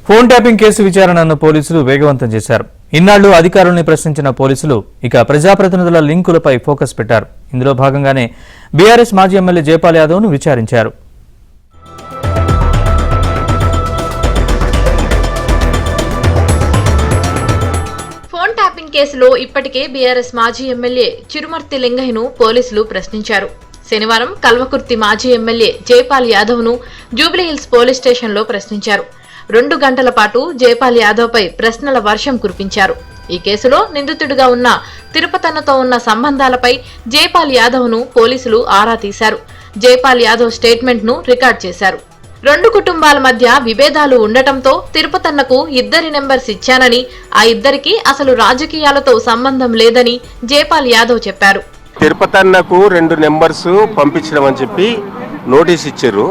Phone tapping case విచారణను పోలీసులు వేగవంతం చేశారు. ఇన్నాళ్లు అధికారుల్ని ప్రశ్నించిన పోలీసులు ఇక ప్రజాప్రతినిధుల లింకులపై ఫోకస్ పెట్టారు. ఇందులో భాగంగానే బీఆర్ఎస్ మాజీ ఎమ్మెల్యే జైపాల్ యాదవ్ను విచారించారు. ఫోన్ ట్యాపింగ్ కేసులో ఇప్పటికే బీఆర్ఎస్ మాజీ ఎమ్మెల్యే చిరుమర్తి లింగయ్యను పోలీసులు ప్రశ్నించారు. శనివారం కల్వకుర్తి మాజీ ఎమ్మెల్యే జైపాల్ యాదవ్ను జూబ్లీహిల్స్ పోలీస్ స్టేషన్లో ప్రశ్నించారు. 2 గంటల పాటు జైపాల్ యాదవ్పై ప్రశ్నల వర్షం కురిపించారు. ఈ కేసులో నిందితుడిగా ఉన్న తిరుపతన్నతో ఉన్న సంబంధాలపై జైపాల్ యాదవ్ను పోలీసులు ఆరా తీశారు. జైపాల్ యాదవ్ స్టేట్మెంట్ను రికార్డ్ చేశారు. 2 కుటుంబాల మధ్య విభేదాలు ఉండటంతో తిరుపతన్నకు 2 నెంబర్స్ ఇచ్చానని, ఆ ఇద్దరికి అసలు రాజకీయాలతో సంబంధం లేదని జైపాల్ యాదవ్ చెప్పారు. తిరుపతన్నకు 2 నెంబర్స్ పంపించడం అని చెప్పి నోటీస్ ఇచ్చారు.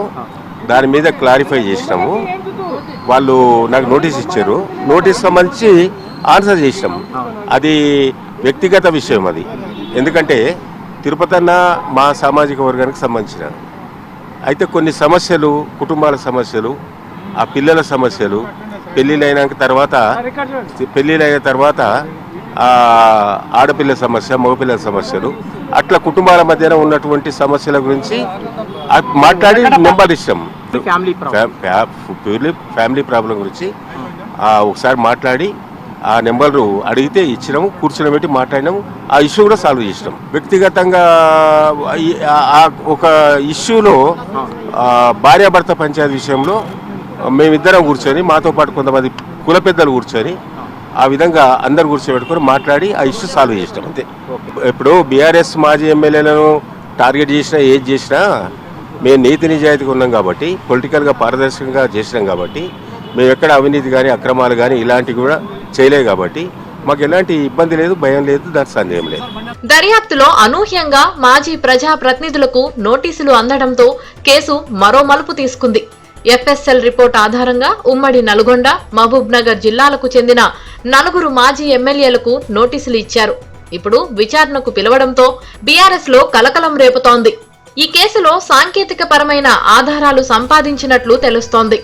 దాని మీద క్లారిఫై చేసినాము. వాళ్ళు నాకు నోటీస్ ఇచ్చారు. నోటీస్ సంబంధించి ఆన్సర్ చేసినాము. అది వ్యక్తిగత విషయం. అది ఎందుకంటే తిరుపతన్న మా సామాజిక వర్గానికి సంబంధించిన అయితే కొన్ని సమస్యలు, కుటుంబాల సమస్యలు, ఆ పిల్లల సమస్యలు, పెళ్ళిళ్ళైన తర్వాత ఆడపిల్ల సమస్య, మగపిల్లల సమస్యలు, అట్లా కుటుంబాల మధ్యన ఉన్నటువంటి సమస్యల గురించి మాట్లాడి నెంబర్ ఇస్తాం. ప్యూర్లీ ఫ్యామిలీ ప్రాబ్లం గురించి ఒకసారి మాట్లాడి ఆ నెంబర్లు అడిగితే ఇచ్చినాము. కూర్చుని పెట్టి మాట్లాడినాము. ఆ ఇష్యూ కూడా సాల్వ్ చేసినాం. వ్యక్తిగతంగా ఒక ఇష్యూలో భార్యాభర్త పంచాయతీ విషయంలో మేమిద్దరం కూర్చొని, మాతో పాటు కొంతమంది కుల పెద్దలు కూర్చొని, ఆ విధంగా అందరు కూర్చోబెట్టుకొని మాట్లాడి ఆ ఇష్యూ సాల్వ్ చేసినాం అంతే. ఇప్పుడు బీఆర్ఎస్ మాజీ ఎమ్మెల్యేలను టార్గెట్ చేసినా, ఏది చేసినా మేము నీతి నిజాయితీగా ఉన్నాం కాబట్టి, పొలిటికల్గా పారదర్శకంగా చేసినాం కాబట్టి, మేము ఎక్కడ అవినీతి కానీ, అక్రమాలు కానీ ఇలాంటివి కూడా చేయలేదు కాబట్టి మాకు ఎలాంటి ఇబ్బంది లేదు, భయం లేదు, దాని సందేహం లేదు. దర్యాప్తులో అనూహ్యంగా మాజీ ప్రజా ప్రతినిధులకు నోటీసులు అందడంతో కేసు మరో మలుపు తీసుకుంది. ఎఫ్ఎస్ఎల్ రిపోర్ట్ ఆధారంగా ఉమ్మడి నల్గొండ, మహబూబ్ నగర్ జిల్లాలకు చెందిన 4 మాజీ ఎమ్మెల్యేలకు నోటీసులు ఇచ్చారు. ఇప్పుడు విచారణకు పిలవడంతో బీఆర్ఎస్ లో కలకలం రేపుతోంది. ఈ కేసులో సాంకేతిక పరమైన ఆధారాలు సంపాదించినట్లు తెలుస్తోంది.